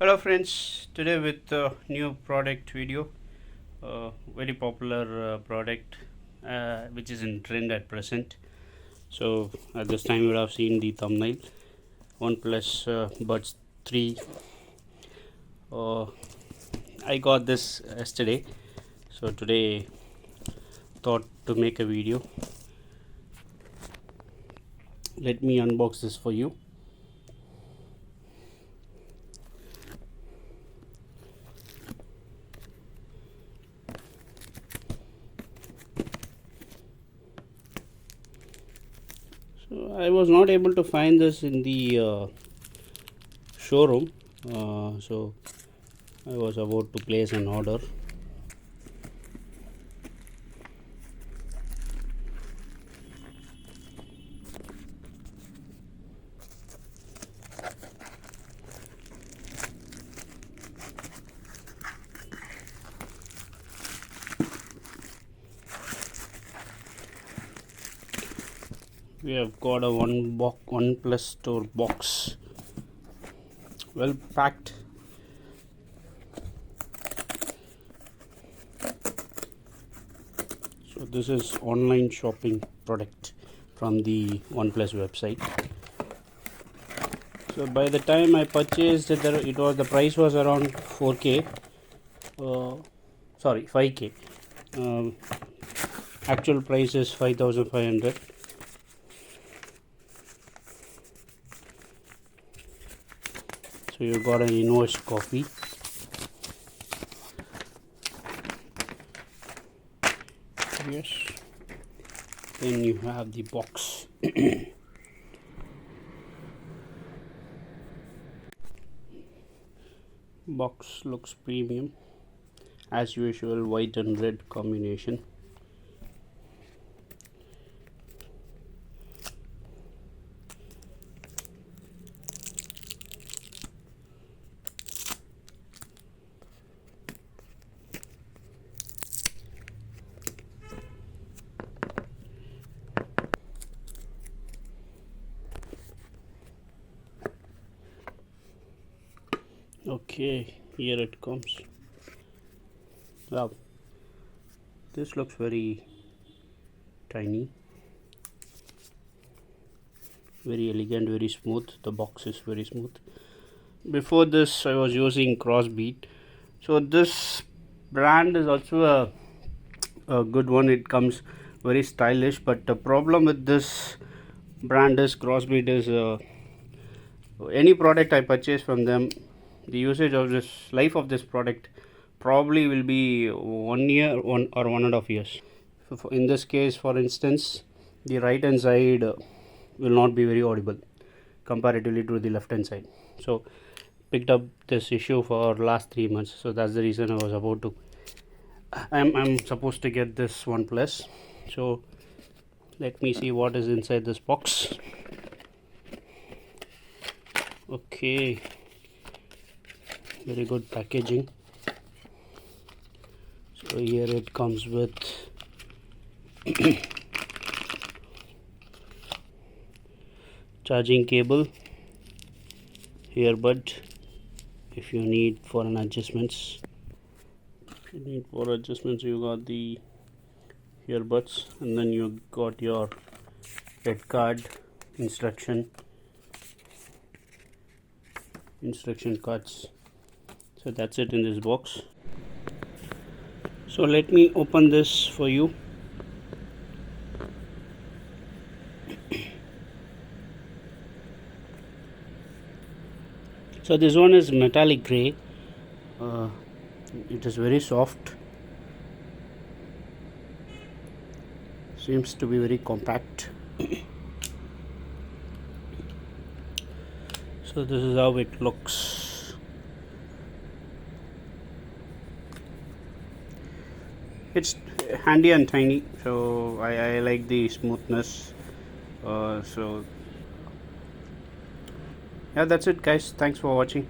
Hello friends, today with a new product video, very popular product which is in trend at present. So at this time you would have seen the thumbnail, OnePlus Buds 3. I got this yesterday, so today thought to make a video. Let me unbox this for you. So I was not able to find this in the showroom, so I was about to place an order. We have got a OnePlus store box, well packed. So this is online shopping product from the OnePlus website. So by the time I purchased it, the price was around 4K. Sorry, 5K. Actual price is 5,500. So you got an invoice copy. Yes. Then you have the box. Box looks premium as usual, white and red combination. Okay, here it comes. Wow, this looks very tiny, very elegant, very smooth. The box is very smooth. Before this I was using Crossbeat, so this brand is also a good one. It comes very stylish, but the problem with this brand is Crossbeat is any product I purchase from them, the usage of this life of this product probably will be 1 year, 1.5 years. So in this case, for instance, the right hand side will not be very audible comparatively to the left hand side. So picked up this issue for last 3 months, so that's the reason I was about to I'm supposed to get this OnePlus. So let me see what is inside this box. Okay, very good packaging. So here it comes with charging cable, earbud if you need for an adjustments. If you need for adjustments, you got the earbuds, and then you got your red card, instruction cards. So that's it in this box. So let me open this for you. So this one is metallic gray. It is very soft, seems to be very compact. So this is how it looks. It's handy and tiny, so I like the smoothness. So yeah, that's it guys, thanks for watching.